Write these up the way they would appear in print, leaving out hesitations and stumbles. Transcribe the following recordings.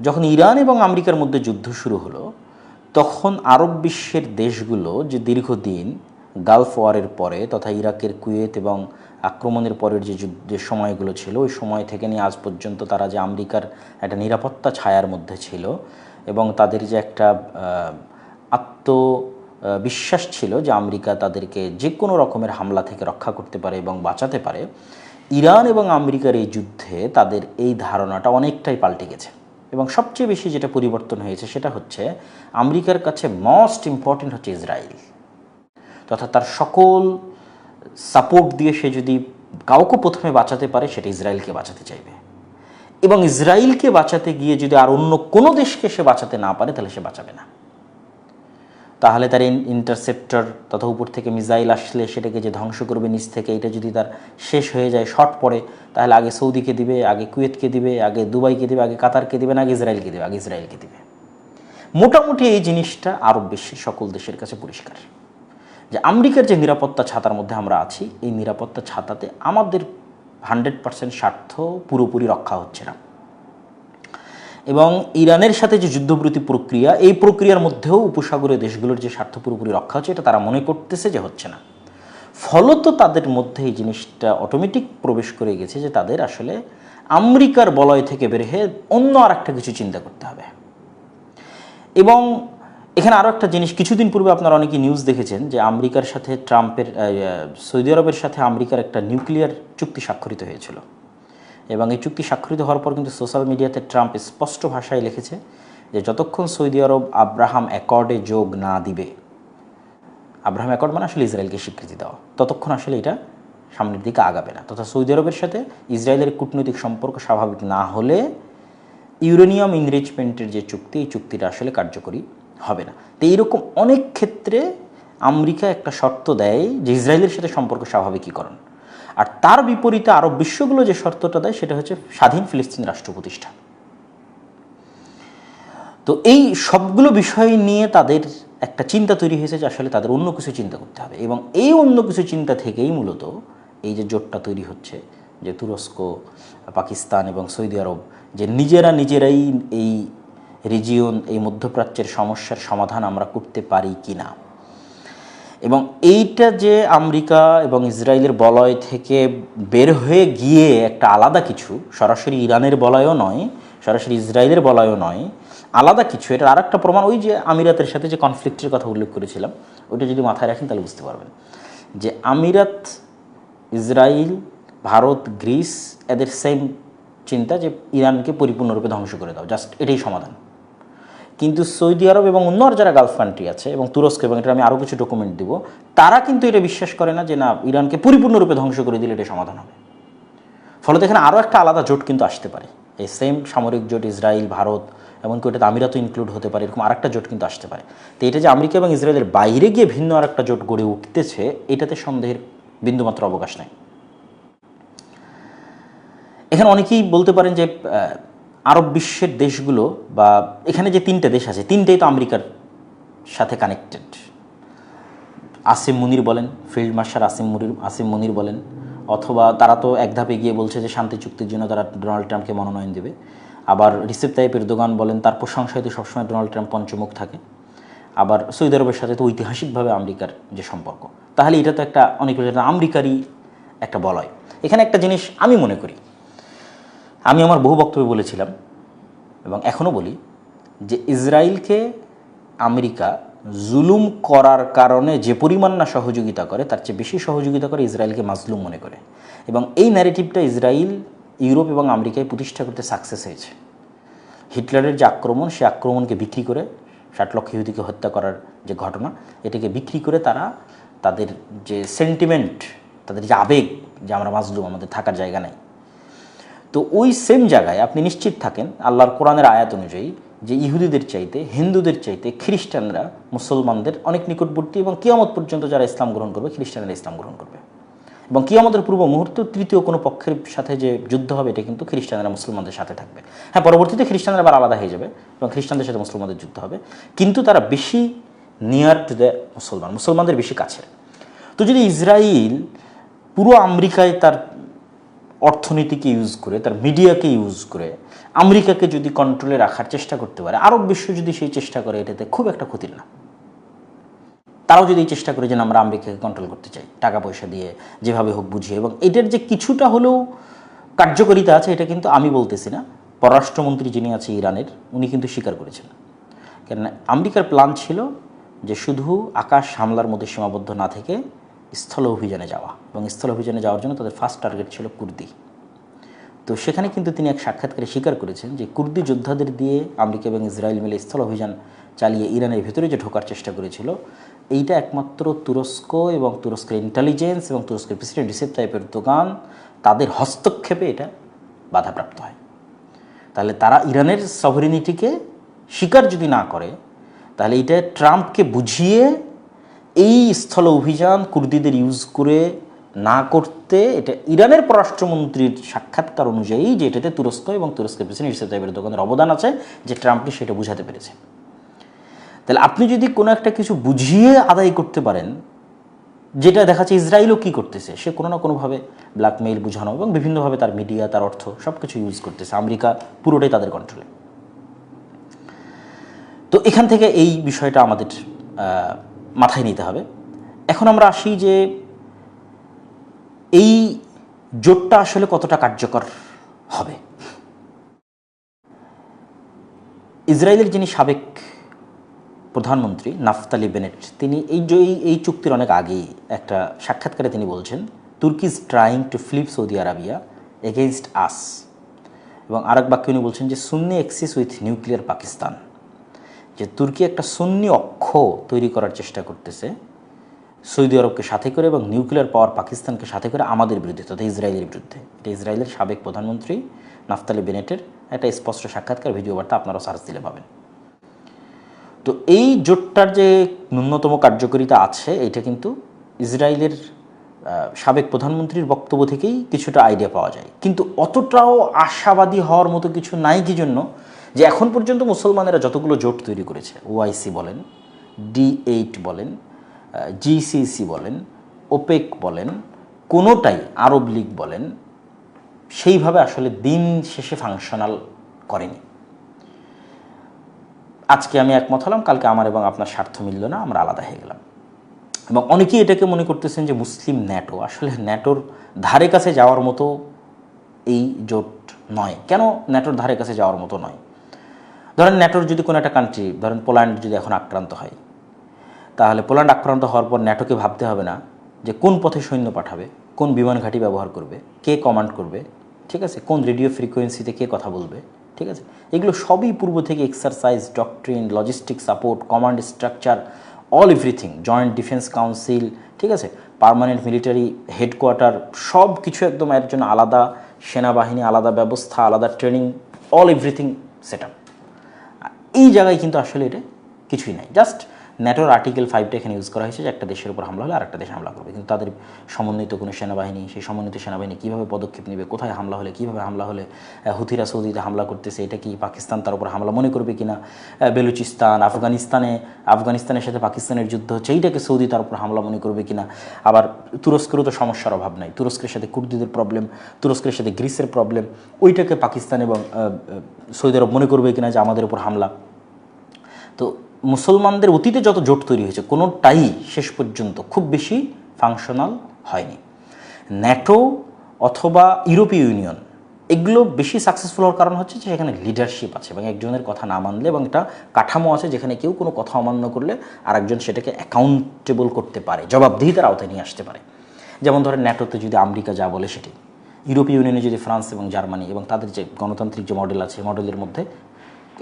যখন ইরান এবং আমেরিকার মধ্যে যুদ্ধ শুরু হলো, তখন আরব বিশ্বের দেশগুলো যে দীর্ঘদিন গালফ ওয়ারের পরে তথা ইরাকের কুয়েত এবং আক্রমণের পরের যে যুদ্ধের সময়গুলো ছিল, ওই সময় থেকে নিয়ে আজ পর্যন্ত তারা যে আমেরিকার একটা নিরাপত্তা ছায়ার মধ্যে ছিল এবং তাদের যে একটা বিশ্বাস ছিল যে আমেরিকা তাদেরকে যে কোনো রকমের হামলা থেকে রক্ষা করতে পারে এবং বাঁচাতে পারে, ইরান এবং আমেরিকার এই যুদ্ধে তাদের এই ধারণাটা অনেকটাই পাল্টে গেছে। এবং সবচেয়ে বেশি যেটা পরিবর্তন হয়েছে সেটা হচ্ছে আমেরিকার কাছে মোস্ট ইম্পর্টেন্ট হচ্ছে ইসরায়েল, তথা তার সকল সাপোর্ট দিয়ে সে যদি কাউকে প্রথমে বাঁচাতে পারে সেটা ইসরায়েলকে বাঁচাতে চাইবে, এবং ইসরায়েলকে বাঁচাতে গিয়ে যদি আর অন্য কোনো দেশকে সে বাঁচাতে না পারে তাহলে সে বাঁচাবে না। তাহলে তার ইন্টারসেপ্টর তথা উপর থেকে মিসাইল আসলে সেটাকে যে ধ্বংস করবে নিচ থেকে, এটা যদি তার শেষ হয়ে যায়, শর্ট পড়ে, তাহলে আগে সৌদিকে দিবে, আগে কুয়েতকে দিবে, আগে দুবাইকে দিবে, আগে কাতারকে দিবে না, আগে ইসরায়েলকে দিবে, আগে ইসরায়েলকে দিবে। মোটামুটি এই জিনিসটা আরব বিশ্বের সকল দেশের কাছে পরিষ্কার যে আমেরিকার যে নিরাপত্তা ছাতার মধ্যে আমরা আছি, এই নিরাপত্তা ছাতাতে আমাদের 100% স্বার্থ পুরোপুরি রক্ষা হচ্ছে না। এবং ইরানের সাথে যে যুদ্ধবিরতি প্রক্রিয়া, এই প্রক্রিয়ার মধ্যেও উপসাগরীয় দেশগুলোর যে স্বার্থ পুরোপুরি রক্ষা হচ্ছে, এটা তারা মনে করতেছে যে হচ্ছে না। ফলত তাদের মধ্যে এই জিনিসটা অটোমেটিক প্রবেশ করে গেছে যে তাদের আসলে আমেরিকার বলয় থেকে বের হয়ে অন্য আর একটা কিছু চিন্তা করতে হবে। এবং এখানে আরও একটা জিনিস, কিছুদিন পূর্বে আপনারা অনেকে নিউজ দেখেছেন যে আমেরিকার সাথে সৌদি আরবের সাথে আমেরিকার একটা নিউক্লিয়ার চুক্তি স্বাক্ষরিত হয়েছিল। এবং এই চুক্তি স্বাক্ষরিত হওয়ার পর কিন্তু সোশ্যাল মিডিয়াতে ট্রাম্প স্পষ্ট ভাষায় লিখেছে যে যতক্ষণ সৌদি আরব আব্রাহাম অ্যাকর্ডে যোগ না দিবে, আব্রাহাম অ্যাকর্ড মানে আসলে ইসরায়েলকে স্বীকৃতি দেওয়া, ততক্ষণ আসলে এটা সামনের দিকে আগাবে না। তথা সৌদি আরবের সাথে ইসরায়েলের কূটনৈতিক সম্পর্ক স্বাভাবিক না হলে ইউরেনিয়াম ইনরিচমেন্টের যে চুক্তি, এই চুক্তিটা আসলে কার্যকরী হবে না। তো এইরকম অনেক ক্ষেত্রে আমেরিকা একটা শর্ত দেয় যে ইসরায়েলের সাথে সম্পর্ক স্বাভাবিকীকরণ, আর তার বিপরীতে আরব বিশ্বগুলো যে শর্তটা দেয় সেটা হচ্ছে স্বাধীন ফিলিস্তিন রাষ্ট্র প্রতিষ্ঠা। তো এই সবগুলো বিষয় নিয়ে তাদের একটা চিন্তা তৈরি হয়েছে যে আসলে তাদের অন্য কিছু চিন্তা করতে হবে, এবং এই অন্য কিছু চিন্তা থেকেই মূলত এই যে জোটটা তৈরি হচ্ছে যে তুরস্ক, পাকিস্তান এবং সৌদি আরব যে নিজেরাই এই রিজিয়ন, এই মধ্যপ্রাচ্যের সমস্যার সমাধান আমরা করতে পারি কি না। এবং এইটা যে আমেরিকা এবং ইসরায়েলের বলয় থেকে বের হয়ে গিয়ে একটা আলাদা কিছু, সরাসরি ইরানের বলয়ও নয়, সরাসরি ইসরায়েলের বলয়ও নয়, আলাদা কিছু, এটার আর একটা প্রমাণ ওই যে আমিরাতের সাথে যে কনফ্লিক্টের কথা উল্লেখ করেছিলাম, ওইটা যদি মাথায় রাখেন তাহলে বুঝতে পারবেন যে আমিরাত, ইসরায়েল, ভারত, গ্রিস এদের সেম চিন্তা যে ইরানকে পরিপূর্ণরূপে ধ্বংস করে দাও, জাস্ট এটাই সমাধান। কিন্তু সৌদি আরব এবং অন্য আর যারা গালফ কান্ট্রি আছে এবং তুরস্ক, এবং এটা আমি আরও কিছু ডকুমেন্ট দিব, তারা কিন্তু এটা বিশ্বাস করে না যে না, ইরানকে পরিপূর্ণরূপে ধ্বংস করে দিলে এটা সমাধান হবে। ফলত এখানে আরও একটা আলাদা জোট কিন্তু আসতে পারে, এই সেম সামরিক জোট ইসরায়েল, ভারত, এমনকি ওটাতে আমিরাতও ইনক্লুড হতে পারে, এরকম আরেকটা জোট কিন্তু আসতে পারে। তো এটা যে আমেরিকা এবং ইসরায়েলের বাইরে গিয়ে ভিন্ন আরেকটা জোট গড়ে উঠতেছে, এটাতে সন্দেহের বিন্দুমাত্র অবকাশ নেই। এখানে অনেকেই বলতে পারেন যে আরব বিশ্বের দেশগুলো বা এখানে যে তিনটে দেশ আছে, তিনটেই তো আমেরিকার সাথে কানেক্টেড। আসিম মুনির বলেন, ফিল্ড মার্শাল আসিম মুনির বলেন, অথবা তারা তো এক ধাপে গিয়ে বলছে যে শান্তি চুক্তির জন্য তারা ডোনাল্ড ট্রাম্পকে মনোনয়ন দেবে। আবার রিসেপ তাইয়িপ এরদোগান বলেন, তার প্রশংসায় তো সবসময় ডোনাল্ড ট্রাম্প পঞ্চমুখ থাকে। আবার সৌদি আরবের সাথে তো ঐতিহাসিকভাবে আমেরিকার যে সম্পর্ক, তাহলে এটা তো একটা অনেক আমেরিকারই একটা বলয়। এখানে একটা জিনিস আমি মনে করি, আমি আমার বহু বক্তব্যে বলেছিলাম এবং এখনও বলি যে ইসরায়েলকে আমেরিকা জুলুম করার কারণে যে পরিমাণ না সহযোগিতা করে, তার চেয়ে বেশি সহযোগিতা করে ইসরায়েলকে মাজলুম মনে করে। এবং এই ন্যারেটিভটা ইসরায়েল ইউরোপ এবং আমেরিকায় প্রতিষ্ঠা করতে সাকসেস হয়েছে। হিটলারের যে আক্রমণ, সে আক্রমণকে বিক্রি করে, 60 লক্ষ ইহুদিকে হত্যা করার যে ঘটনা, এটাকে বিক্রি করে তারা তাদের যে সেন্টিমেন্ট, তাদের যে আবেগ যে আমরা মাজলুম, আমাদের থাকার জায়গা নেই, তো ওই সেম জায়গায় আপনি নিশ্চিত থাকেন আল্লাহর কোরআনের আয়াত অনুযায়ী যে ইহুদিদের চাইতে, হিন্দুদের চাইতে খ্রিস্টানরা মুসলমানদের অনেক নিকটবর্তী, এবং কিয়ামত পর্যন্ত যারা ইসলাম গ্রহণ করবে খ্রিস্টানরা ইসলাম গ্রহণ করবে। এবং কিয়ামতের পূর্ব মুহূর্তে তৃতীয় কোনো পক্ষের সাথে যে যুদ্ধ হবে, এটা কিন্তু খ্রিস্টানরা মুসলমানদের সাথে থাকবে। হ্যাঁ, পরবর্তীতে খ্রিস্টানরা আবার আলাদা হয়ে যাবে এবং খ্রিস্টানদের সাথে মুসলমানদের যুদ্ধ হবে, কিন্তু তারা বেশি নিয়ার টু দ্য মুসলমানদের বেশি কাছের। তো যদি ইসরায়েল পুরো আমেরিকায় তার অর্থনীতিকে ইউজ করে, তার মিডিয়াকে ইউজ করে আমেরিকাকে যদি কন্ট্রোলে রাখার চেষ্টা করতে পারে, আরব বিশ্ব যদি সেই চেষ্টা করে, এটাতে খুব একটা ক্ষতির না। তারাও যদি এই চেষ্টা করে যে আমরা আমেরিকাকে কন্ট্রোল করতে চাই টাকা পয়সা দিয়ে, যেভাবে হোক বুঝিয়ে, এবং এটার যে কিছুটা হলেও কার্যকারিতা আছে, এটা কিন্তু আমি বলতেছি না, পররাষ্ট্রমন্ত্রী যিনি আছে ইরানের, উনি কিন্তু স্বীকার করেছেন। কেন আমেরিকার প্ল্যান ছিল যে শুধু আকাশ হামলার মধ্যে সীমাবদ্ধ না থেকে স্থল অভিযানে যাওয়া, এবং স্থল অভিযানে যাওয়ার জন্য তাদের ফার্স্ট টার্গেট ছিল কুর্দি। তো সেখানে কিন্তু তিনি এক সাক্ষাৎকারে স্বীকার করেছেন যে কুর্দি যোদ্ধাদের দিয়ে আমেরিকা এবং ইসরায়েল মিলে স্থল অভিযান চালিয়ে ইরানের ভেতরে যে ঢোকার চেষ্টা করেছিল, এইটা একমাত্র তুরস্ক এবং তুরস্কের ইন্টেলিজেন্স এবং তুরস্কের প্রেসিডেন্ট রিসেপ তাইপ এরদোগান তাদের হস্তক্ষেপে এটা বাধাপ্রাপ্ত হয়। তাহলে তারা ইরানের সভরেনিটিকে স্বীকার যদি না করে, তাহলে এটা ট্রাম্পকে বুঝিয়ে এই স্থল অভিযান কুর্দিদের ইউজ করে না করতে, এটা ইরানের পররাষ্ট্রমন্ত্রীর সাক্ষাৎকার অনুযায়ী যে এটাতে তুরস্ক এবং তুরস্কের প্রেসিডেন্ট রিসেপ তাইপ এরদোগানের অবদান আছে, যে ট্রাম্পকে সেটা বুঝাতে পেরেছে। তাহলে আপনি যদি কোনো একটা কিছু বুঝিয়ে আদায় করতে পারেন, যেটা দেখাচ্ছে ইসরায়েলও কী করতেছে, সে কোনো না কোনোভাবে ব্ল্যাকমেইল বুঝানো এবং বিভিন্নভাবে তার মিডিয়া, তার অর্থ সব কিছু ইউজ করতেছে, আমেরিকা পুরোটাই তাদের কন্ট্রোলে। তো এখান থেকে এই বিষয়টা আমাদের মাথায় নিতে হবে। এখন আমরা আসি যে এই জোটটা আসলে কতটা কার্যকর হবে। ইসরায়েলের যিনি সাবেক প্রধানমন্ত্রী নাফতালি বেনেট, তিনি এই চুক্তির অনেক আগেই একটা সাক্ষাৎকারে তিনি বলছেন, Turkey is trying to flip Saudi Arabia against us, এবং আরেক বাক্যে উনি বলছেন যে Sunni axis with nuclear Pakistan, যে তুর্কি একটা সুন্নি অক্ষ তৈরি করার চেষ্টা করতেছে সৌদি আরবকে সাথে করে এবং নিউক্লিয়ার পাওয়ার পাকিস্তানকে সাথে করে আমাদের বিরুদ্ধে, তথা ইসরায়েলের বিরুদ্ধে। এটা ইসরায়েলের সাবেক প্রধানমন্ত্রী নাফতালি বেনেটের একটা স্পষ্ট সাক্ষাৎকার, ভিডিও বার্তা আপনারা সার্চ দিলে পাবেন। তো এই জোটটার যে ন্যূনতম কার্যকারিতা আছে, এটা কিন্তু ইসরায়েলের সাবেক প্রধানমন্ত্রীর বক্তব্য থেকেই কিছুটা আইডিয়া পাওয়া যায়। কিন্তু অতটাও আশাবাদী হওয়ার মতো কিছু নাই, কি জন্য, যে এখন পর্যন্ত মুসলমানেরা যতগুলো জোট তৈরি করেছে, ওআইসি বলেন, D8 বলেন, GCC বলেন, ওপেক বলেন, কোনোটাই, আরব লীগ বলেন, সেইভাবে আসলে দিন শেষে ফাংশনাল করেনি। আজকে আমি একমত হলাম, কালকে আমার এবং আপনার স্বার্থ মিলল না, আমরা আলাদা হয়ে গেলাম। এবং অনেকেই এটাকে মনে করতেছেন যে মুসলিম ন্যাটো, আসলে ন্যাটোর ধারে কাছে যাওয়ার মতো এই জোট নয়। কেন ন্যাটোর ধারে কাছে যাওয়ার মতো নয়? ধরেন ন্যাটোর যদি কোনো একটা কান্ট্রি, ধরেন পোল্যান্ড যদি এখন আক্রান্ত হয়, তাহলে পোল্যান্ড আক্রান্ত হওয়ার পর ন্যাটোকে ভাবতে হবে না যে কোন পথে সৈন্য পাঠাবে, কোন বিমান ঘাঁটি ব্যবহার করবে, কে কমান্ড করবে, ঠিক আছে, কোন রেডিও ফ্রিকোয়েন্সিতে কে কথা বলবে, ঠিক আছে, এগুলো সবই পূর্ব থেকে exercise, doctrine, logistic support, command structure, all everything, joint defence council, ঠিক আছে, পার্মানেন্ট মিলিটারি হেডকোয়ার্টার, সব কিছু একদম এর জন্য আলাদা সেনাবাহিনী, আলাদা ব্যবস্থা, আলাদা training, all everything set up. এই জায়গায় কিন্তু আসলে এটা কিছুই নাই। জাস্ট ন্যাটোর আর্টিকেল 5টা এখানে ইউজ করা হয়েছে যে একটা দেশের উপর হামলা হলে আরেকটা দেশ হামলা করবে, কিন্তু তাদের সমন্বিত কোনো সেনাবাহিনী, সেই সমন্বিত সেনাবাহিনী কীভাবে পদক্ষেপ নেবে, কোথায় হামলা হলে, কীভাবে হামলা হলে, হুথিরা সৌদিতে হামলা করতেছে, এটা কি পাকিস্তান তার উপর হামলা মনে করবে কিনা, বেলুচিস্তান, আফগানিস্তানের সাথে পাকিস্তানের যুদ্ধ হচ্ছে, এইটাকে সৌদি তার উপর হামলা মনে করবে কিনা। আবার তুরস্কেরও তো সমস্যার অভাব নাই, তুরস্কের সাথে কুর্দিদের প্রবলেম, তুরস্কের সাথে গ্রিসের প্রবলেম, ওইটাকে পাকিস্তান এবং সৌদি আরব মনে করবে কিনা যে আমাদের উপর হামলা। তো মুসলমানদের অতীতে যত জোট তৈরি হয়েছে, কোনোটাই শেষ পর্যন্ত খুব বেশি ফাংশনাল হয়নি। ন্যাটো অথবা ইউরোপীয় ইউনিয়ন, এগুলো বেশি সাকসেসফুল হওয়ার কারণ হচ্ছে যে সেখানে লিডারশিপ আছে এবং একজনের কথা না মানলে, এবং একটা কাঠামো আছে যেখানে কেউ কোনো কথা অমান্য করলে আরেকজন সেটাকে অ্যাকাউন্টেবল করতে পারে, জবাবদিহিতার আওতায় নিয়ে আসতে পারে। যেমন ধরেন ন্যাটোতে যদি আমেরিকা যা বলে সেটি, ইউরোপীয় ইউনিয়নে যদি ফ্রান্স এবং জার্মানি এবং তাদের যে গণতান্ত্রিক যে মডেল আছে, মডেলের মধ্যে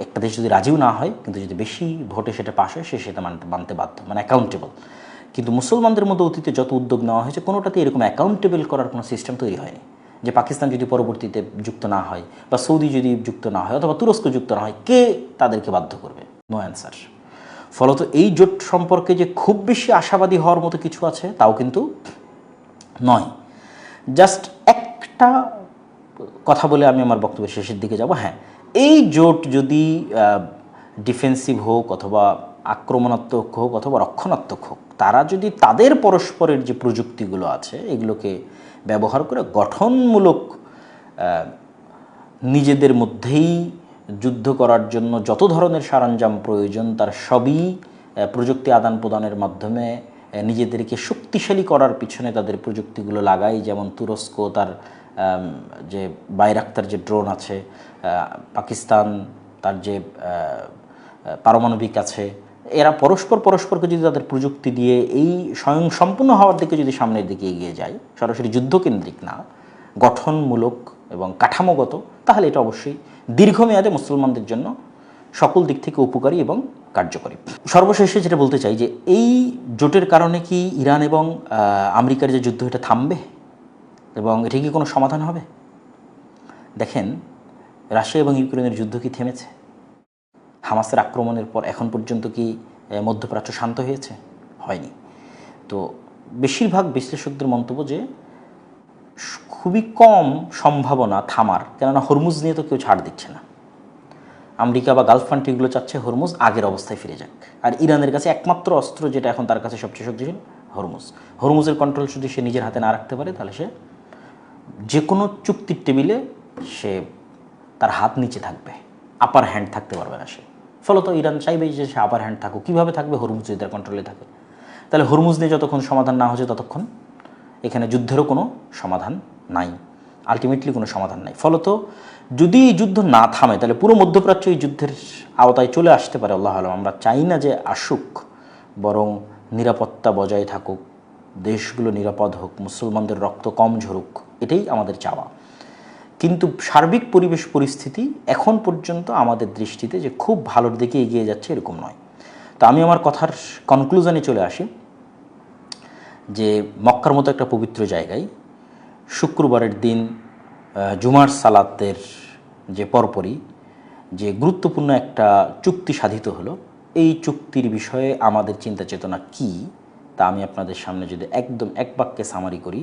একটা দেশ যদি রাজিও না হয়, কিন্তু যদি বেশি ভোটে সেটা পাস হয়, সেটা মানতে বাধ্য, মানে অ্যাকাউন্টেবল। কিন্তু মুসলমানদের মধ্যে অতীতে যত উদ্যোগ নেওয়া হয়েছে, কোনোটাতে এরকম অ্যাকাউন্টেবল করার কোনো সিস্টেম তৈরি হয়নি, যে পাকিস্তান যদি পরবর্তীতে যুক্ত না হয়, বা সৌদি যদি যুক্ত না হয়, অথবা তুরস্ক যুক্ত না হয়, কে তাদেরকে বাধ্য করবে? No answer. ফলত এই জোট সম্পর্কে যে খুব বেশি আশাবাদী হওয়ার মতো কিছু আছে তাও কিন্তু নয়। জাস্ট একটা কথা বলে আমি আমার বক্তব্যের শেষের দিকে যাব। হ্যাঁ, এই জোট যদি ডিফেন্সিভ হোক, অথবা আক্রমণাত্মক হোক, অথবা রক্ষণাত্মক হোক, তারা যদি তাদের পরস্পরের যে প্রযুক্তিগুলো আছে এগুলোকে ব্যবহার করে গঠনমূলক নিজেদের মধ্যেই যুদ্ধ করার জন্য যত ধরনের সরঞ্জাম প্রয়োজন তার সবই প্রযুক্তি আদান প্রদানের মাধ্যমে নিজেদেরকে শক্তিশালী করার পিছনে তাদের প্রযুক্তিগুলো লাগায়। যেমন তুরস্ক তার যে বাইরাক্তার যে ড্রোন আছে, পাকিস্তান তার যে পারমাণবিক আছে, এরা পরস্পরকে যদি তাদের প্রযুক্তি দিয়ে এই স্বয়ংসম্পূর্ণ হওয়ার দিকে যদি সামনের দিকে এগিয়ে যায়, সরাসরি যুদ্ধকেন্দ্রিক না, গঠনমূলক এবং কাঠামোগত, তাহলে এটা অবশ্যই দীর্ঘমেয়াদে মুসলমানদের জন্য সকল দিক থেকে উপকারী এবং কার্যকরী। সর্বশেষে যেটা বলতে চাই যে এই জোটের কারণে কি ইরান এবং আমেরিকার যে যুদ্ধ এটা থামবে এবং এটা কি কোনো সমাধান হবে? দেখেন, রাশিয়া এবং ইউক্রেনের যুদ্ধ কি থেমেছে? হামাসের আক্রমণের পর এখন পর্যন্ত কি মধ্যপ্রাচ্য শান্ত হয়েছে? হয়নি। তো বেশিরভাগ বিশ্লেষকদের মন্তব্য যে খুবই কম সম্ভাবনা থামার, কেননা হরমুজ নিয়ে তো কেউ ছাড় দিচ্ছে না। আমেরিকা বা গালফ কান্ট্রিগুলো চাচ্ছে হরমুজ আগের অবস্থায় ফিরে যাক, আর ইরানের কাছে একমাত্র অস্ত্র যেটা এখন তার কাছে সবচেয়ে শক্তিশালী, হরমুজের কন্ট্রোল যদি সে নিজের হাতে না রাখতে পারে, তাহলে সে যে কোনো চুক্তির টেবিলে সে তার হাত নিচে থাকবে, আপার হ্যান্ড থাকতে পারবে না সে। ফলত ইরান চাইবে যে সে আপার হ্যান্ড থাকুক। কীভাবে থাকবে? হরমুজ যদি তার কন্ট্রোলে থাকে। তাহলে হরমুজ নিয়ে যতক্ষণ সমাধান না হচ্ছে ততক্ষণ এখানে যুদ্ধেরও কোনো সমাধান নাই, আলটিমেটলি কোনো সমাধান নাই। ফলত যদি এই যুদ্ধ না থামে তাহলে পুরো মধ্যপ্রাচ্য এই যুদ্ধের আওতায় চলে আসতে পারে। আল্লাহ আলম, আমরা চাই না যে আসুক, বরং নিরাপত্তা বজায় থাকুক, দেশগুলো নিরাপদ হোক, মুসলমানদের রক্ত কম ঝরুক, এটাই আমাদের চাওয়া। কিন্তু সার্বিক পরিবেশ পরিস্থিতি এখন পর্যন্ত আমাদের দৃষ্টিতে যে খুব ভালোর দিকে এগিয়ে যাচ্ছে এরকম নয়। তো আমি আমার কথার কনক্লুশনে চলে আসি যে মক্কার মতো একটা পবিত্র জায়গায় শুক্রবারের দিন জুমার সালাতের যে পরপরই যে গুরুত্বপূর্ণ একটা চুক্তি সাধিত হলো, এই চুক্তির বিষয়ে আমাদের চিন্তা চেতনা কী তা আমি আপনাদের সামনে যদি একদম এক বাক্যে সামারি করি,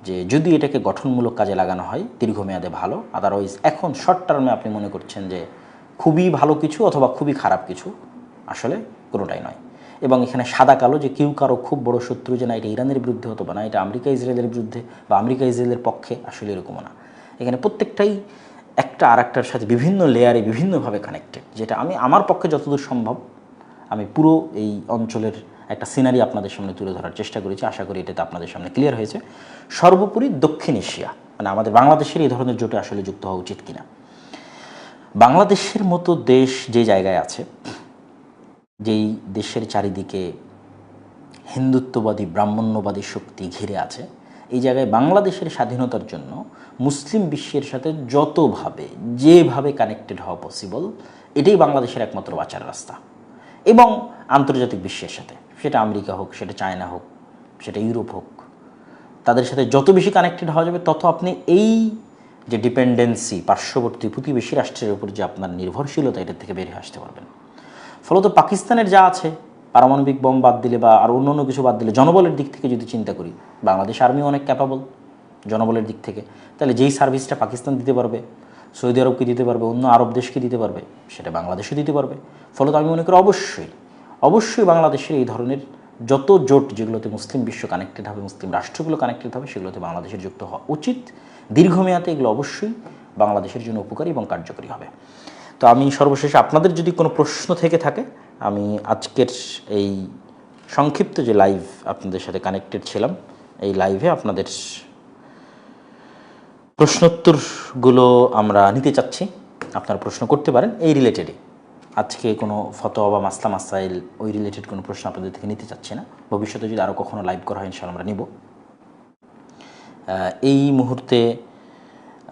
যে যদি এটাকে গঠনমূলক কাজে লাগানো হয় দীর্ঘমেয়াদে ভালো, আদারওয়াইজ এখন শর্ট টার্মে আপনি মনে করছেন যে খুবই ভালো কিছু অথবা খুবই খারাপ কিছু, আসলে কোনোটাই নয়। এবং এখানে সাদা কালো যে কেউ কারো খুব বড় শত্রু যে না এটা ইরানের বিরুদ্ধে হতো বা না এটা আমেরিকা ইসরায়েলের বিরুদ্ধে বা আমেরিকা ইসরায়েলের পক্ষে, আসলে এরকমও না। এখানে প্রত্যেকটাই একটা আর একটার সাথে বিভিন্ন লেয়ারে বিভিন্নভাবে কানেক্টেড, যেটা আমি আমার পক্ষে যতদূর সম্ভব আমি পুরো এই অঞ্চলের একটা সিনারি আপনাদের সামনে তুলে ধরার চেষ্টা করেছি। আশা করি এটাতে আপনাদের সামনে ক্লিয়ার হয়েছে। সর্বোপরি দক্ষিণ এশিয়া মানে আমাদের বাংলাদেশের এই ধরনের জোটে আসলে যুক্ত হওয়া উচিত কিনা। বাংলাদেশের মতো দেশ যে জায়গায় আছে, যেই দেশের চারিদিকে হিন্দুত্ববাদী ব্রাহ্মণ্যবাদী শক্তি ঘিরে আছে, এই জায়গায় বাংলাদেশের স্বাধীনতার জন্য মুসলিম বিশ্বের সাথে যতভাবে যেভাবে কানেক্টেড হওয়া পসিবল, এটাই বাংলাদেশের একমাত্র বাঁচার রাস্তা। এবং আন্তর্জাতিক বিশ্বের সাথে, সেটা আমেরিকা হোক, সেটা চায়না হোক, সেটা ইউরোপ হোক, তাদের সাথে যত বেশি কানেক্টেড হওয়া যাবে তত আপনি এই যে ডিপেন্ডেন্সি, পার্শ্ববর্তী প্রতিবেশী রাষ্ট্রের উপর যে আপনার নির্ভরশীলতা, এটার থেকে বেরিয়ে আসতে পারবেন। ফলত পাকিস্তানের যা আছে, পারমাণবিক বোম বাদ দিলে বা আর অন্য কিছু বাদ দিলে, জনবলের দিক থেকে যদি চিন্তা করি, বাংলাদেশ আর্মি অনেক ক্যাপাবল জনবলের দিক থেকে। তাহলে যেই সার্ভিসটা পাকিস্তান দিতে পারবে, সৌদি আরবকে দিতে পারবে, অন্য আরব দেশকে দিতে পারবে, সেটা বাংলাদেশও দিতে পারবে। ফলত আমি মনে করি অবশ্যই বাংলাদেশের এই ধরনের যত জোট যেগুলোতে মুসলিম বিশ্ব কানেক্টেড হবে, মুসলিম রাষ্ট্রগুলো কানেক্টেড হবে, সেগুলোতে বাংলাদেশের যুক্ত হওয়া উচিত। দীর্ঘমেয়াদে এগুলো অবশ্যই বাংলাদেশের জন্য উপকারী এবং কার্যকরী হবে। তো আমি সর্বশেষে আপনাদের যদি কোনো প্রশ্ন থেকে থাকে, আমি আজকের এই সংক্ষিপ্ত যে লাইভ আপনাদের সাথে কানেক্টেড ছিলাম, এই লাইভে আপনাদের প্রশ্নোত্তরগুলো আমরা নিতে চাচ্ছি। আপনারা প্রশ্ন করতে পারেন এই রিলেটেডই। আজকে কোনো ফতোয়া বা মাসলা মাসাইল ওই রিলেটেড কোনো প্রশ্ন আপনাদের থেকে নিতে চাচ্ছি না। ভবিষ্যতে যদি আরও কখনো লাইভ করা হয় ইনশাআল্লাহ আমরা নিব। এই মুহূর্তে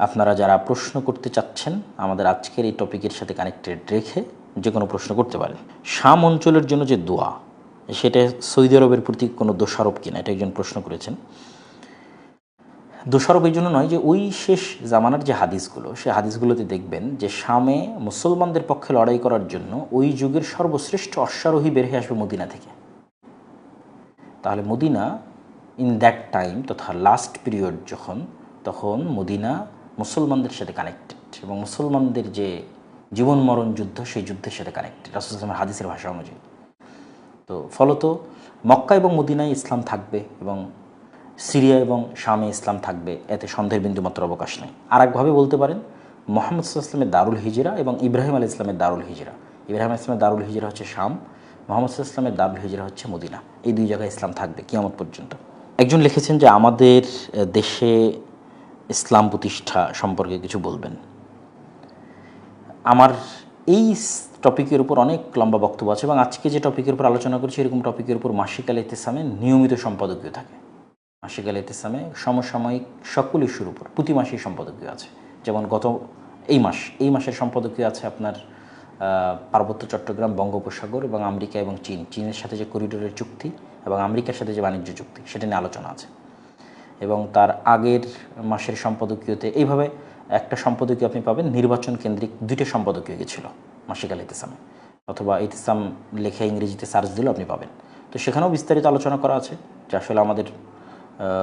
আপনারা যারা প্রশ্ন করতে চাচ্ছেন আমাদের আজকের এই টপিকের সাথে কানেক্টেড রেখে যে কোনো প্রশ্ন করতে পারেন। শাম অঞ্চলের জন্য যে দোয়া, সেটা সৌদি আরবের প্রতি কোনো দোষারোপ কিনা, এটা একজন প্রশ্ন করেছেন। দোষারোপ এই জন্য নয় যে ওই শেষ জামানার যে হাদিসগুলো, সেই হাদিসগুলোতে দেখবেন যে শামে মুসলমানদের পক্ষে লড়াই করার জন্য ওই যুগের সর্বশ্রেষ্ঠ অশ্বারোহী বের হয়ে আসবে মদিনা থেকে। তাহলে মদিনা ইন দ্যাট টাইম তথা লাস্ট পিরিয়ড তখন মদিনা মুসলমানদের সাথে কানেক্টেড এবং মুসলমানদের যে জীবন মরণ যুদ্ধ, সেই যুদ্ধের সাথে কানেক্টেড রাসূল সাল্লাল্লাহু আলাইহি ওয়াসাল্লামের হাদিসের ভাষা অনুযায়ী। তো ফলত মক্কা এবং মদিনায় ইসলাম থাকবে এবং সিরিয়া এবং শামে ইসলাম থাকবে, এতে সন্দেহের বিন্দুমাত্র অবকাশ নেই। আর একভাবে বলতে পারেন মুহাম্মদ সাল্লাল্লাহু আলাইহি ওয়াসাল্লামের দারুল হিজরা এবং ইব্রাহিম আলাইহিস সালামের দারুল হিজরা। ইব্রাহিম আলাইহিস সালামের দারুল হিজরা হচ্ছে শাম, মুহাম্মদ সাল্লাল্লাহু আলাইহি ওয়াসাল্লামের দারুল হিজরা হচ্ছে মদিনা। এই দুই জায়গায় ইসলাম থাকবে কিয়ামত পর্যন্ত। একজন লিখেছেন যে আমাদের দেশে ইসলাম প্রতিষ্ঠা সম্পর্কে কিছু বলবেন। আমার এই টপিকের উপর অনেক লম্বা বক্তব্য আছে এবং আজকে যে টপিকের উপর আলোচনা করছি এরকম টপিকের উপর মাসিক আল ইতিসামে নিয়মিত সম্পাদকীয় থাকে। মাসিক আল ইতিসামে সমসাময়িক সকল ইস্যুর উপর প্রতি মাসেই সম্পাদকীয় আছে। যেমন গত এই মাসের সম্পাদকীয় আছে আপনার পার্বত্য চট্টগ্রাম, বঙ্গোপসাগর এবং আমেরিকা এবং চীনের সাথে যে করিডোরের চুক্তি এবং আমেরিকার সাথে যে বাণিজ্য চুক্তি সেটা নিয়ে আলোচনা আছে। এবং তার আগের মাসের সম্পাদকীয়তে এইভাবে একটা সম্পাদকীয় আপনি পাবেন নির্বাচন কেন্দ্রিক, দুইটা সম্পাদকীয় গেছিল মাসিক আল ইতিসামে, অথবা ইতিসাম লেখা ইংরেজিতে সার্চ দিলেও আপনি পাবেন। তো সেখানেও বিস্তারিত আলোচনা করা আছে যে আসলে আমাদের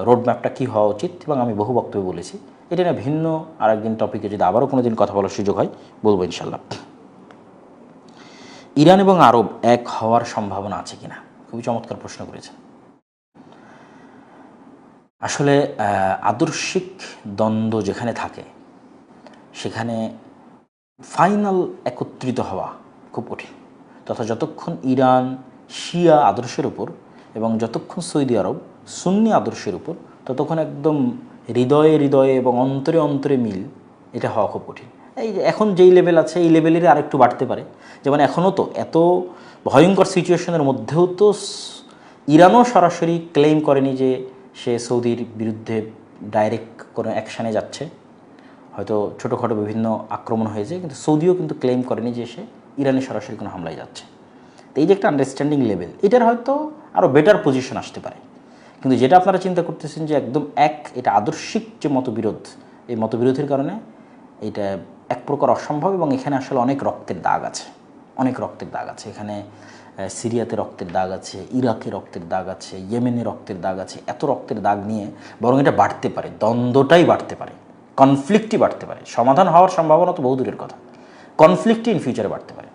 রোডম্যাপটা কী হওয়া উচিত, এবং আমি বহু বক্তব্য বলেছি। এটা না ভিন্ন আরেকদিন টপিকে যদি আবারও কোনো দিন কথা বলার সুযোগ হয় বলবো ইনশাল্লাহ। ইরান এবং আরব এক হওয়ার সম্ভাবনা আছে কিনা, খুবই চমৎকার প্রশ্ন করেছেন। আসলে আদর্শিক দ্বন্দ্ব যেখানে থাকে সেখানে ফাইনাল একত্রিত হওয়া খুব কঠিন। তথা যতক্ষণ ইরান শিয়া আদর্শের উপর এবং যতক্ষণ সৌদি আরব সুন্নি আদর্শের উপর, ততক্ষণ একদম হৃদয়ে হৃদয়ে এবং অন্তরে অন্তরে মিল, এটা হওয়া খুব কঠিন। এই যে এখন যেই লেভেল আছে এই লেভেলের আরেকটু বাড়তে পারে। যেমন এখনও তো এত ভয়ঙ্কর সিচুয়েশনের মধ্যেও তো ইরানও সরাসরি ক্লেম করেনি যে সে সৌদির বিরুদ্ধে ডাইরেক্ট কোনো অ্যাকশানে যাচ্ছে। হয়তো ছোটোখাটো বিভিন্ন আক্রমণ হয়েছে, কিন্তু সৌদিও কিন্তু ক্লেম করেনি যে সে ইরানে সরাসরি কোনো হামলায় যাচ্ছে। তো এই যে একটা আন্ডারস্ট্যান্ডিং লেভেল, এটার হয়তো আরও বেটার পজিশন আসতে পারে। কিন্তু যেটা আপনারা চিন্তা করতেছেন যে একদম এটা আদর্শিক যে মতবিরোধ, এই মতবিরোধের কারণে এটা এক প্রকার অসম্ভব। এবং এখানে আসলে অনেক রক্তের দাগ আছে, অনেক রক্তের দাগ আছে। এখানে সিরিয়াতে রক্তের দাগ আছে, ইরাকে রক্তের দাগ আছে, ইয়েমেনে রক্তের দাগ আছে। এত রক্তের দাগ নিয়ে বরং এটা বাড়তে পারে, দ্বন্দ্বটাই বাড়তে পারে, কনফ্লিক্টই বাড়তে পারে। সমাধান হওয়ার সম্ভাবনা তো বহু দূরের কথা, কনফ্লিক্টই ইন ফিউচারে বাড়তে পারে।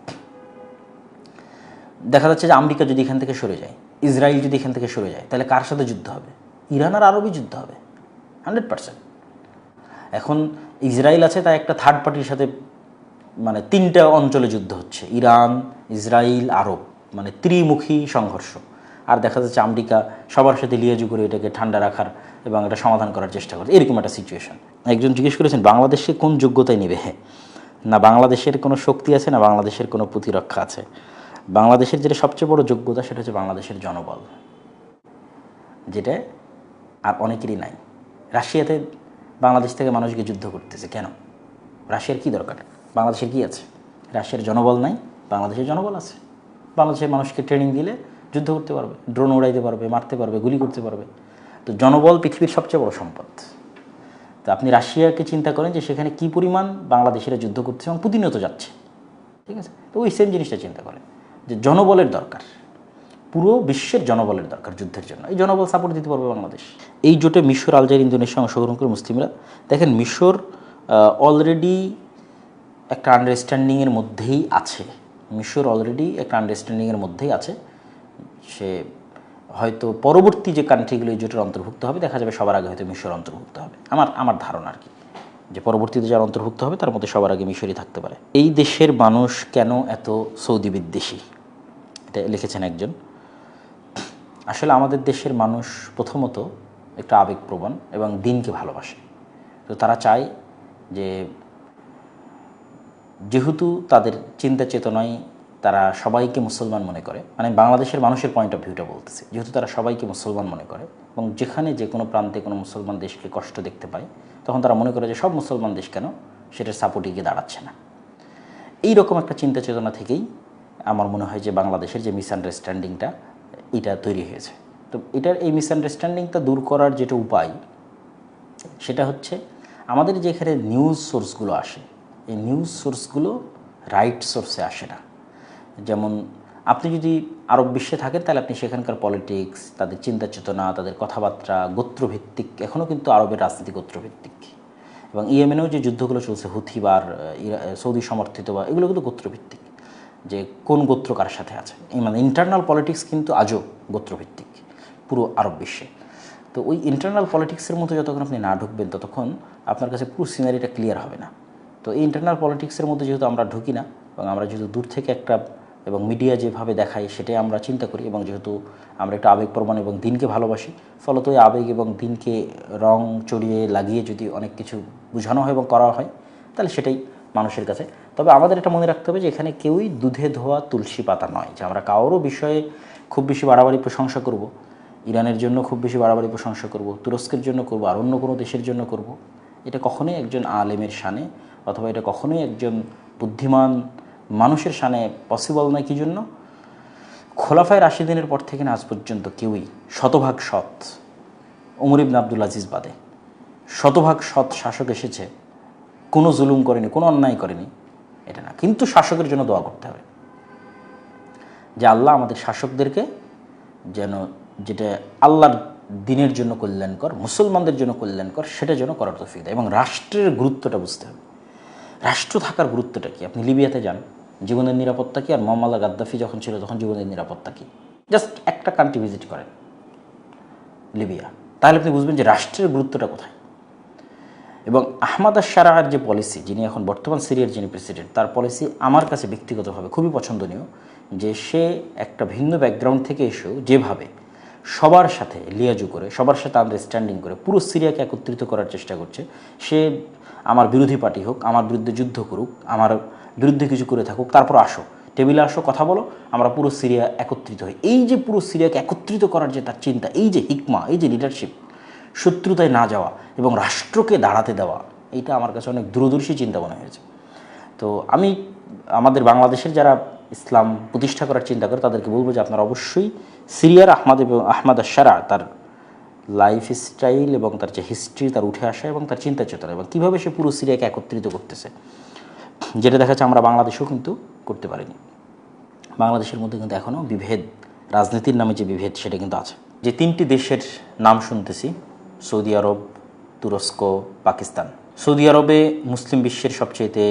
দেখা যাচ্ছে যে আমেরিকা যদি এখান থেকে সরে যায়, ইসরায়েল যদি এখান থেকে সরে যায়, তাহলে কার সাথে যুদ্ধ হবে? ইরান আর আরবই যুদ্ধ হবে 100%। এখন ইসরায়েল আছে, তাই একটা থার্ড পার্টির সাথে মানে তিনটা অঞ্চলে যুদ্ধ হচ্ছে, ইরান, ইসরায়েল, আরব, মানে ত্রিমুখী সংঘর্ষ। আর দেখা যাচ্ছে আমেরিকা সবার সাথে লিয়াজু করে এটাকে ঠান্ডা রাখার এবং এটা সমাধান করার চেষ্টা করছে, এরকম একটা সিচুয়েশন। একজন জিজ্ঞেস করেছেন বাংলাদেশে কোন যোগ্যতায় নেবে? না বাংলাদেশের কোনো শক্তি আছে, না বাংলাদেশের কোনো প্রতিরক্ষা আছে। বাংলাদেশের যেটা সবচেয়ে বড় যোগ্যতা সেটা হচ্ছে বাংলাদেশের জনবল, যেটা আর অনেকেরই নাই। রাশিয়াতে বাংলাদেশ থেকে মানুষকে যুদ্ধ করতেছে কেন? রাশিয়ার কী দরকার? বাংলাদেশের কী আছে? রাশিয়ার জনবল নাই, বাংলাদেশের জনবল আছে। বাংলাদেশের মানুষকে ট্রেনিং দিলে যুদ্ধ করতে পারবে, ড্রোন উড়াইতে পারবে, মারতে পারবে, গুলি করতে পারবে। তো জনবল পৃথিবীর সবচেয়ে বড় সম্পদ। তো আপনি রাশিয়াকে চিন্তা করেন যে সেখানে কী পরিমাণ বাংলাদেশিরা যুদ্ধ করছে এবং প্রতিনিয়ত যাচ্ছে, ঠিক আছে? তো ওই সেম জিনিসটা চিন্তা করেন যে জনবলের দরকার, পুরো বিশ্বের জনবলের দরকার যুদ্ধের জন্য। এই জনবল সাপোর্ট দিতে পারবে বাংলাদেশ। এই জোটে মিশর, আলজেরিয়া, ইন্দোনেশিয়া অংশগ্রহণ করে মুসলিমরা। দেখেন মিশর অলরেডি একটা আন্ডারস্ট্যান্ডিংয়ের মধ্যেই আছে। মিশর অলরেডি একটা আন্ডারস্ট্যান্ডিংয়ের মধ্যেই আছে। সে হয়তো পরবর্তী যে কান্ট্রিগুলো এই জোটের অন্তর্ভুক্ত হবে, দেখা যাবে সবার আগে হয়তো মিশর অন্তর্ভুক্ত হবে। আমার ধারণা আর কি, যে পরবর্তীতে যারা অন্তর্ভুক্ত হবে তার মধ্যে সবার আগে মিশরই থাকতে পারে। এই দেশের মানুষ কেন এত সৌদি বিদ্বেষী, এটা লিখেছেন একজন। আসলে আমাদের দেশের মানুষ প্রথমত একটু আবেগপ্রবণ এবং দিনকে ভালোবাসে। তো তারা চায় যে যেহেতু তাদের চিন্তা চেতনায় তারা সবাইকে মুসলমান মনে করে, মানে বাংলাদেশের মানুষের পয়েন্ট অফ ভিউটা বলতেছে, যেহেতু তারা সবাইকে মুসলমান মনে করে এবং যেখানে যে কোনো প্রান্তে কোনো মুসলমান দেশকে কষ্ট দেখতে পায়, তখন তারা মনে করে যে সব মুসলমান দেশ কেন সেটার সাপোর্টে গিয়ে দাঁড়াচ্ছে না। এই রকম একটা চিন্তা চেতনা থেকেই আমার মনে হয় যে বাংলাদেশের যে মিসআন্ডারস্ট্যান্ডিংটা এটা তৈরি হয়েছে। তো এটার এই মিসআন্ডারস্ট্যান্ডিংটা দূর করার যেটা উপায় সেটা হচ্ছে আমাদের যেখানে নিউজ সোর্সগুলো আসে, এই নিউজ সোর্সগুলো রাইট সোর্সে আসে না। যেমন আপনি যদি আরব বিশ্বে থাকেন তাহলে আপনি সেখানকার পলিটিক্স, তাদের চিন্তা চেতনা, তাদের কথাবার্তা গোত্রভিত্তিক। এখনও কিন্তু আরবের রাজনীতি গোত্রভিত্তিক। এবং ইয়েমেনেও যে যুদ্ধগুলো চলছে হুথি বা সৌদি সমর্থিত বা এগুলো কিন্তু গোত্রভিত্তিক, যে কোন গোত্র কার সাথে আছে, এই মানে ইন্টারনাল পলিটিক্স কিন্তু আজও গোত্রভিত্তিক পুরো আরব বিশ্বে। তো ওই ইন্টারনাল পলিটিক্সের মধ্যে যতক্ষণ আপনি না ঢুকবেন ততক্ষণ আপনার কাছে পুরো সিনারিটা ক্লিয়ার হবে না। তো এই ইন্টারনাল পলিটিক্সের মধ্যে যেহেতু আমরা ঢুকি না এবং আমরা যেহেতু দূর থেকে একটা এবং মিডিয়া যেভাবে দেখায় সেটাই আমরা চিন্তা করি, এবং যেহেতু আমরা একটু আবেগপ্রবণ এবং দিনকে ভালোবাসি, ফলত ওই আবেগ এবং দিনকে রং চড়িয়ে লাগিয়ে যদি অনেক কিছু বোঝানো হয় এবং করা হয় তাহলে সেটাই মানুষের কাছে। তবে আমাদের এটা মনে রাখতে হবে যে এখানে কেউই দুধে ধোয়া তুলসী পাতা নয়, যে আমরা কারোরও বিষয়ে খুব বেশি বাড়াবাড়ি প্রশংসা করব। ইরানের জন্য খুব বেশি বাড়াবাড়ি প্রশংসা করব, তুরস্কের জন্য করব, আর অন্য কোনো দেশের জন্য করব, এটা কখনোই একজন আলেমের শানে অথবা এটা কখনোই একজন বুদ্ধিমান মানুষের শানে পসিবল নয়। কী জন্য? খোলাফায়ে রাশিদিনের পর থেকে না আজ পর্যন্ত কেউই শতভাগ সৎ, ওমর ইবনে আবদুল আজিজ বাদে শতভাগ সৎ শাসক এসেছে, কোনো জুলুম করেনি, কোনো অন্যায় করেনি, এটা না। কিন্তু শাসকের জন্য দোয়া করতে হবে যে আল্লাহ আমাদের শাসকদেরকে যেন যেটা আল্লাহর দিনের জন্য কল্যাণকর, মুসলমানদের জন্য কল্যাণকর, সেটা যেন করার তৌফিক দেয়। এবং রাষ্ট্রের গুরুত্বটা বুঝতে হবে, রাষ্ট্র থাকার গুরুত্বটা কী। আপনি লিবিয়াতে যান, জীবনের নিরাপত্তা কী, আর মোহাম্মদ গাদ্দাফি যখন ছিল তখন জীবনের নিরাপত্তা কী। জাস্ট একটা কান্ট্রি ভিজিট করেন, লিবিয়া, তাহলে আপনি বুঝবেন যে রাষ্ট্রের গুরুত্বটা কোথায়। এবং আহমাদ আশ-শারা'র যে পলিসি, যিনি এখন বর্তমান সিরিয়ার যিনি প্রেসিডেন্ট, তার পলিসি আমার কাছে ব্যক্তিগতভাবে খুবই পছন্দনীয়। যে সে একটা ভিন্ন ব্যাকগ্রাউন্ড থেকে এসেও যেভাবে সবার সাথে লিয়াজু করে, সবার সাথে আন্ডারস্ট্যান্ডিং করে পুরো সিরিয়াকে একত্রিত করার চেষ্টা করছে। সে আমার বিরোধী পার্টি হোক, আমার বিরুদ্ধে যুদ্ধ করুক, আমার বিরুদ্ধে কিছু করে থাকুক, তারপর আসো, টেবিলে আসো, কথা বলো, আমরা পুরো সিরিয়া একত্রিত হই। এই যে পুরো সিরিয়াকে একত্রিত করার যে তার চিন্তা, এই যে হিকমা, এই যে লিডারশিপ, শত্রুতায় না যাওয়া এবং রাষ্ট্রকে দাঁড়াতে দেওয়া, এইটা আমার কাছে অনেক দূরদর্শী চিন্তা মনে হয়েছে। তো আমি আমাদের বাংলাদেশের যারা ইসলাম প্রতিষ্ঠা করার চিন্তা করে তাদেরকে বলবো যে আপনারা অবশ্যই সিরিয়ার আহমাদ আশ-শারা' তার লাইফ স্টাইল এবং তার যে হিস্ট্রি, তার উঠে আসা এবং তার চিন্তা চেতনা এবং কীভাবে সে পুরো সিরিয়াকে একত্রিত করতেছে, যেটা দেখা যাচ্ছে আমরা বাংলাদেশেও কিন্তু করতে পারিনি। বাংলাদেশের মধ্যে কিন্তু এখনও বিভেদ, রাজনীতির নামে যে বিভেদ, সেটা কিন্তু আছে। যে তিনটি দেশের নাম শুনতেছি, সৌদি আরব, তুরস্ক, পাকিস্তান। সৌদি আরবে মুসলিম বিশ্বের সবচেয়ে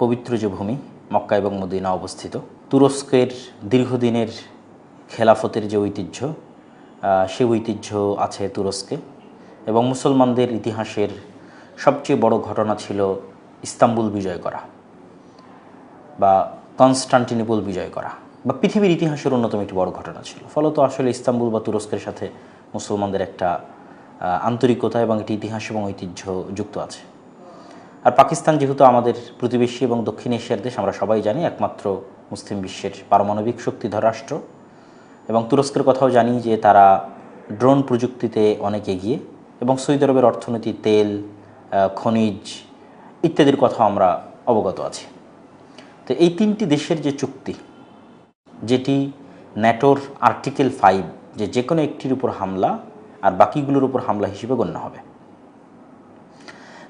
পবিত্র যে ভূমি মক্কা এবং মদিনা অবস্থিত। তুরস্কের দীর্ঘদিনের খেলাফতের যে ঐতিহ্য, সেই ঐতিহ্য আছে তুরস্কে। এবং মুসলমানদের ইতিহাসের সবচেয়ে বড় ঘটনা ছিল ইস্তাম্বুল বিজয় করা বা কনস্টান্টিনোপল বিজয় করা, বা পৃথিবীর ইতিহাসের অন্যতম একটি বড় ঘটনা ছিল। ফলত আসলে ইস্তাম্বুল বা তুরস্কের সাথে মুসলমানদের একটা আন্তরিকতা এবং একটি ইতিহাস এবং ঐতিহ্য যুক্ত আছে। আর পাকিস্তান যেহেতু আমাদের প্রতিবেশী এবং দক্ষিণ এশিয়ার দেশ, আমরা সবাই জানি একমাত্র মুসলিম বিশ্বের পারমাণবিক শক্তিধর রাষ্ট্র। এবং তুরস্কের কথাও জানি যে তারা ড্রোন প্রযুক্তিতে অনেক এগিয়ে, এবং সৌদি আরবের অর্থনীতি, তেল, খনিজ ইত্যাদির কথাও আমরা অবগত আছি। তো এই তিনটি দেশের যে চুক্তি, যেটি ন্যাটোর আর্টিকেল 5, যে কোনো একটির উপর হামলা আর বাকিগুলোর উপর হামলা হিসেবে গণ্য হবে।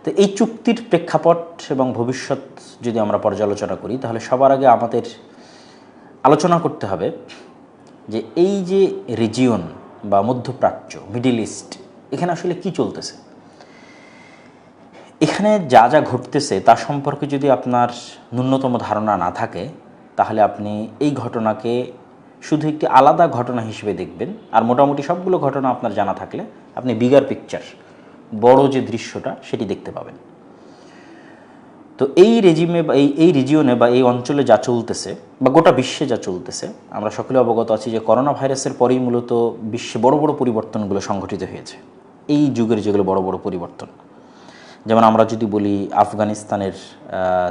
তো এই চুক্তির প্রেক্ষাপট এবং ভবিষ্যৎ যদি আমরা পর্যালোচনা করি, তাহলে সবার আগে আমাদের আলোচনা করতে হবে যে এই যে রিজিয়ন বা মধ্যপ্রাচ্য, মিডল ইস্ট, এখানে আসলে কি চলতেছে। এখানে যা যা ঘটতেছে তা সম্পর্কে যদি আপনার ন্যূনতম ধারণা না থাকে, তাহলে আপনি এই ঘটনাকে শুধু একটি আলাদা ঘটনা হিসেবে দেখবেন, আর মোটামুটি সবগুলো ঘটনা আপনার জানা থাকলে আপনি বিগার পিকচার, বড় যে দৃশ্যটা, সেটি দেখতে পাবেন। তো এই রেজিমে বা এই রিজিয়নে বা এই অঞ্চলে যা চলতেছে বা গোটা বিশ্বে যা চলতেছে, আমরা সকলে অবগত আছি যে করোনা ভাইরাসের পরেই মূলত বিশ্বে বড় বড় পরিবর্তনগুলো সংঘটিত হয়েছে। এই যুগের যেগুলো বড় বড় পরিবর্তন, যেমন আমরা যদি বলি আফগানিস্তানের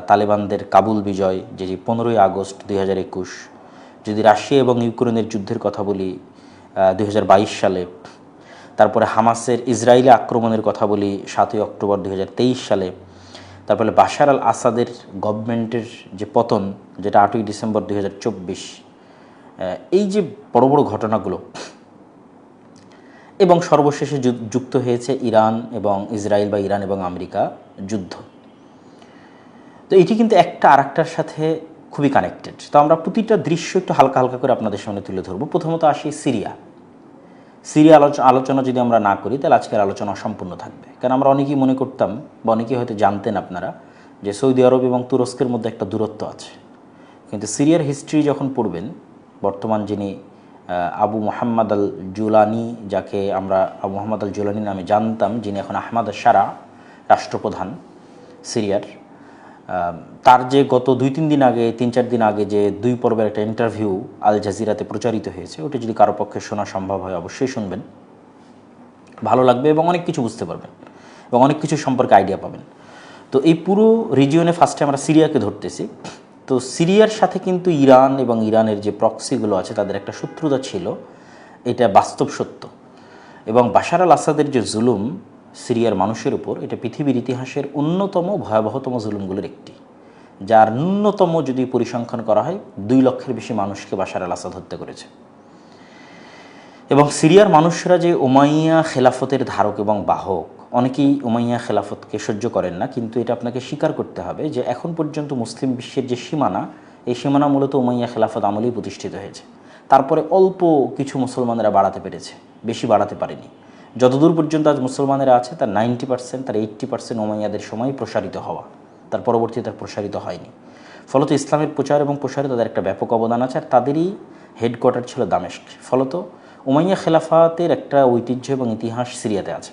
তালেবানদের কাবুল বিজয়, যেটি 15ই আগস্ট 2021, যদি রাশিয়া এবং ইউক্রেনের যুদ্ধের কথা বলি 2022 সালে, তারপরে হামাসের ইসরায়েলি আক্রমণের কথা বলি 7ই অক্টোবর 2023 সালে, তারপরে বাশার আল আসাদের গভর্নমেন্টের যে পতন, যেটা 8ই ডিসেম্বর 2024, এই যে বড় বড় ঘটনাগুলো, এবং সর্বশেষে যুক্ত হয়েছে ইরান এবং ইসরায়েল বা ইরান এবং আমেরিকা যুদ্ধ। তো এটি কিন্তু একটা আরেকটার সাথে খুবই কানেক্টেড। তো আমরা প্রতিটা দৃশ্য একটু হালকা হালকা করে আপনাদের সামনে তুলে ধরবো। প্রথমত আসি সিরিয়া আলোচনা যদি আমরা না করি তাহলে আজকের আলোচনা অসম্পূর্ণ থাকবে। কারণ আমরা অনেকেই মনে করতাম বা অনেকেই হয়তো জানতেন আপনারা যে সৌদি আরব এবং তুরস্কের মধ্যে একটা দূরত্ব আছে, কিন্তু সিরিয়ার হিস্ট্রি যখন পড়বেন, বর্তমান যিনি আবু মোহাম্মদ আল জুলানি, যাকে আমরা আবু মোহাম্মদ আল জুলানি নামে জানতাম, যিনি এখন আহমাদ শারা রাষ্ট্রপ্রধান সিরিয়ার, তার যে গত 2-3 দিন আগে 3-4 দিন আগে যে 2 পর্বের একটা ইন্টারভিউ আল জাজিরাতে প্রচারিত হয়েছে, ওটা যদি কারো পক্ষে শোনা সম্ভব হয় অবশ্যই শুনবেন, ভালো লাগবে এবং অনেক কিছু বুঝতে পারবেন এবং অনেক কিছু সম্পর্কে আইডিয়া পাবেন। তো এই পুরো রিজিয়নে ফার্স্টে আমরা সিরিয়াকে ধরতেছি। তো সিরিয়ার সাথে কিন্তু ইরান এবং ইরানের যে প্রক্সিগুলো আছে তাদের একটা শত্রুতা ছিল, এটা বাস্তব সত্য। এবং বাশার আল আসাদের যে জুলুম সিরিয়ার মানুষের উপর, এটা পৃথিবীর ইতিহাসের অন্যতম ভয়াবহতম জুলুমগুলোর একটি, যার ন্যূনতম যদি পরিসংখ্যান করা হয় 2 লক্ষের বেশি মানুষকে বাশার আল আসাদ হত্যা করেছে। এবং সিরিয়ার মানুষরা যে উমাইয়া খেলাফতের ধারক এবং বাহক, অনেকেই উমাইয়া খেলাফতকে সহ্য করেন না, কিন্তু এটা আপনাকে স্বীকার করতে হবে যে এখন পর্যন্ত মুসলিম বিশ্বের যে সীমানা, এই সীমানা মূলত উমাইয়া খেলাফত আমলেই প্রতিষ্ঠিত হয়েছে। তারপরে অল্প কিছু মুসলমানেরা বাড়াতে পেরেছে, বেশি বাড়াতে পারেনি। যতদূর পর্যন্ত আজ মুসলমানেরা আছে তার 90%, তার 80% উমাইয়াদের সময় প্রসারিত হওয়া, তার পরবর্তীতে তার প্রসারিত হয়নি। ফলত ইসলামের প্রচার এবং প্রসারে তাদের একটা ব্যাপক অবদান আছে, আর তাদেরই হেডকোয়ার্টার ছিল দামেস্ক। ফলত উমাইয়া খেলাফাতের একটা ঐতিহ্য এবং ইতিহাস সিরিয়াতে আছে।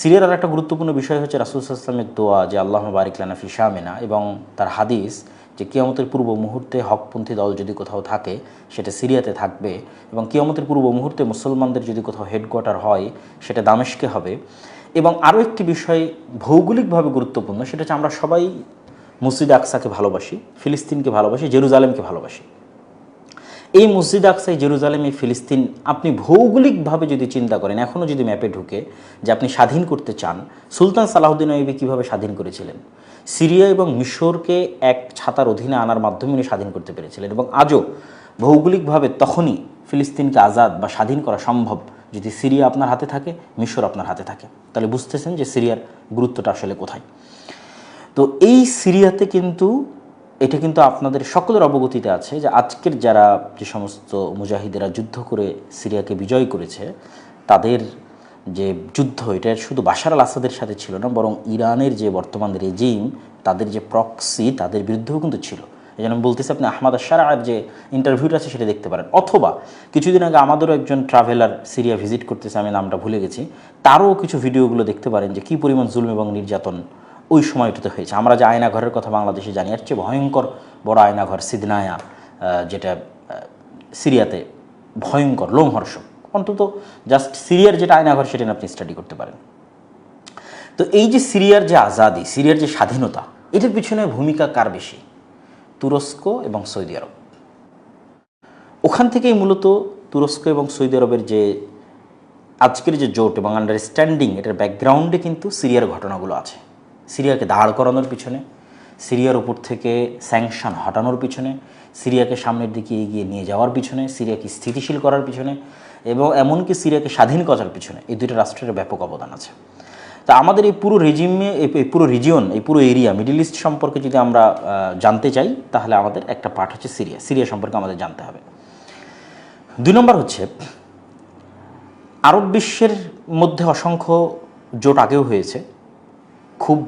সিরিয়ার আর একটা গুরুত্বপূর্ণ বিষয় হচ্ছে রাসূল সাল্লাল্লাহু আলাইহি ওয়াসাল্লামের দোয়া, যে আল্লাহুম্মা বারিক লানা ফি শামিনা, এবং তার হাদিস যে কিয়ামতের পূর্ব মুহূর্তে হকপন্থী দল যদি কোথাও থাকে সেটা সিরিয়াতে থাকবে, এবং কিয়ামতের পূর্ব মুহূর্তে মুসলমানদের যদি কোথাও হেডকোয়ার্টার হয় সেটা দামেস্কে হবে। এবং আরও একটি বিষয় ভৌগোলিকভাবে গুরুত্বপূর্ণ, সেটা হচ্ছে আমরা সবাই মসজিদ আকসাকে ভালোবাসি, ফিলিস্তিনকে ভালোবাসি, জেরুজালেমকে ভালোবাসি। এই মসজিদ আকসাই, জেরুজালেম, এই ফিলিস্তিন, আপনি ভৌগোলিকভাবে যদি চিন্তা করেন, এখনও যদি ম্যাপে ঢুকে যে আপনি স্বাধীন করতে চান, সুলতান সালাহুদ্দিন আইয়ুবী কীভাবে স্বাধীন করেছিলেন, সিরিয়া এবং মিশরকে এক ছাতার অধীনে আনার মাধ্যমে উনি স্বাধীন করতে পেরেছিলেন। এবং আজও ভৌগোলিকভাবে তখনই ফিলিস্তিনকে আজাদ বা স্বাধীন করা সম্ভব যদি সিরিয়া আপনার হাতে থাকে, মিশর আপনার হাতে থাকে। তাহলে বুঝতেছেন যে সিরিয়ার গুরুত্বটা আসলে কোথায়। তো এই সিরিয়াতে কিন্তু এটা কিন্তু আপনাদের সকলের অবগতিতে আছে যে আজকের যারা যে সমস্ত মুজাহিদেরা যুদ্ধ করে সিরিয়াকে বিজয় করেছে, তাদের যে যুদ্ধ, এটা শুধু বাশার আল আসাদের সাথে ছিল না, বরং ইরানের যে বর্তমান রেজিম, তাদের যে প্রক্সি, তাদের বিরুদ্ধেও কিন্তু ছিল। এই জন্য আমি বলতেছি, আপনি আহমাদ শারার যে ইন্টারভিউটা আছে সেটা দেখতে পারেন, অথবা কিছুদিন আগে আমাদেরও একজন ট্রাভেলার সিরিয়া ভিজিট করতেছে, আমি নামটা ভুলে গেছি, তারও কিছু ভিডিওগুলো দেখতে পারেন যে কী পরিমাণ জুলুম এবং নির্যাতন ওই সময়টাতে হয়েছে। আমরা যে আয়নাঘরের কথা বাংলাদেশে জানি, আর চেয়ে ভয়ঙ্কর বড় আয়নাঘর সিদনায়া, যেটা সিরিয়াতে ভয়ঙ্কর লোমহর্ষক, অন্তত জাস্ট সিরিয়ার যেটা আয়নাঘর সেটা আপনি স্টাডি করতে পারেন। তো এই যে সিরিয়ার যে আজাদি, সিরিয়ার যে স্বাধীনতা, এটার পিছনে ভূমিকা কার বেশি? তুরস্ক এবং সৌদি আরব। ওখান থেকেই মূলত তুরস্ক এবং সৌদি আরবের যে আজকের যে জোট এবং আন্ডারস্ট্যান্ডিং, এটার ব্যাকগ্রাউন্ডে কিন্তু সিরিয়ার ঘটনাগুলো আছে। সিরিয়াকে দাঁড় করানোর পিছনে, সিরিয়ার উপর থেকে স্যাংশন হটানোর পিছনে, সিরিয়াকে সামনের দিকে এগিয়ে নিয়ে যাওয়ার পিছনে, সিরিয়াকে স্থিতিশীল করার পিছনে, এবং এমনকি সিরিয়াকে স্বাধীন করার পিছনে এই দুটো রাষ্ট্রের ব্যাপক অবদান আছে। তা আমাদের এই পুরো রেজিমে, এই পুরো রিজিয়ন, এই পুরো এরিয়া, মিডল ইস্ট সম্পর্কে যদি আমরা জানতে চাই, তাহলে আমাদের একটা পার্ট হচ্ছে সিরিয়া। সিরিয়া সম্পর্কে আমাদের জানতে হবে। 2 নম্বর হচ্ছে, আরব বিশ্বের মধ্যে অসংখ্য জোট আগেও হয়েছে, খুব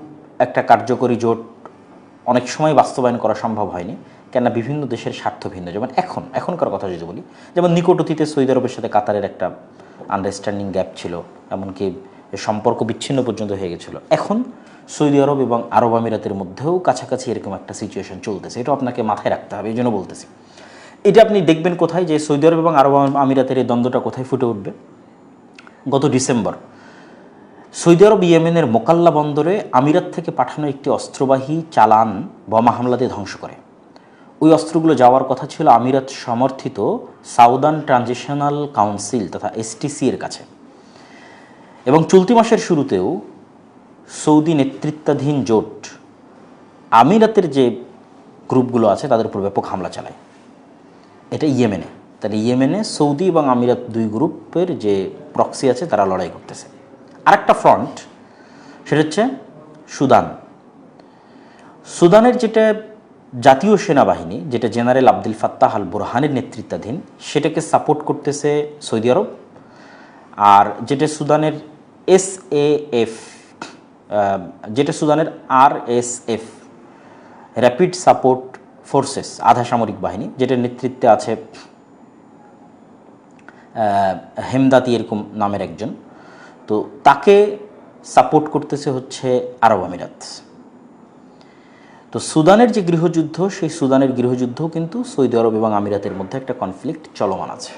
একটা কার্যকরী জোট অনেক সময় বাস্তবায়ন করা সম্ভব হয়নি, কেননা বিভিন্ন দেশের স্বার্থ ভিন্ন। যেমন এখনকার কথা যদি বলি, যেমন নিকট অতীতে সৌদি আরবের সাথে কাতারের একটা আন্ডারস্ট্যান্ডিং গ্যাপ ছিল, এমনকি সম্পর্ক বিচ্ছিন্ন পর্যন্ত হয়ে গেছিলো। এখন সৌদি আরব এবং আরব আমিরাতের মধ্যেও কাছাকাছি এরকম একটা সিচুয়েশন চলতেছে, এটাও আপনাকে মাথায় রাখতে হবে। এই জন্য বলতেছি, এটা আপনি দেখবেন কোথায়, যে সৌদি আরব এবং আরব আমিরাতের এই দ্বন্দ্বটা কোথায় ফুটে উঠবে। গত ডিসেম্বর সৌদি আরব ইয়েমেনের মোকাল্লা বন্দরে আমিরাত থেকে পাঠানো একটি অস্ত্রবাহী চালান বোমা হামলা দিয়ে ধ্বংস করে। ওই অস্ত্রগুলো যাওয়ার কথা ছিল আমিরাত সমর্থিত সাউদার্ন ট্রানজিশনাল কাউন্সিল তথা STC এর কাছে। এবং চলতি মাসের শুরুতেও সৌদি নেতৃত্বাধীন জোট আমিরাতের যে গ্রুপগুলো আছে তাদের উপর ব্যাপক হামলা চালায়। এটা ইয়েমেনে। তাহলে ইয়েমেনে সৌদি এবং আমিরাত 2 গ্রুপের যে প্রক্সি আছে তারা লড়াই করতেছে। আরেকটা ফ্রন্ট, সেটা হচ্ছে সুদানের যেটা জাতীয় সেনাবাহিনী, যেটা জেনারেল আব্দুল ফাত্তাহ আল বুরহানের নেতৃত্বাধীন, সেটাকে সাপোর্ট করতেছে সৌদি আরব। আর যেটা সুদানের SAF, যেটা সুদানের RSF, র্যাপিড সাপোর্ট ফোর্সেস, আধা সামরিক বাহিনী, যেটার নেতৃত্বে আছে হেমদাতি এরকম নামের একজন, তো তাকে সাপোর্ট করতেছে হচ্ছে আরব আমিরাত। তো সুদানের যে গৃহযুদ্ধ, সেই সুদানের গৃহযুদ্ধ কিন্তু সৌদি আরব এবং আমিরাতের মধ্যে একটা কনফ্লিক্ট চলমান আছে।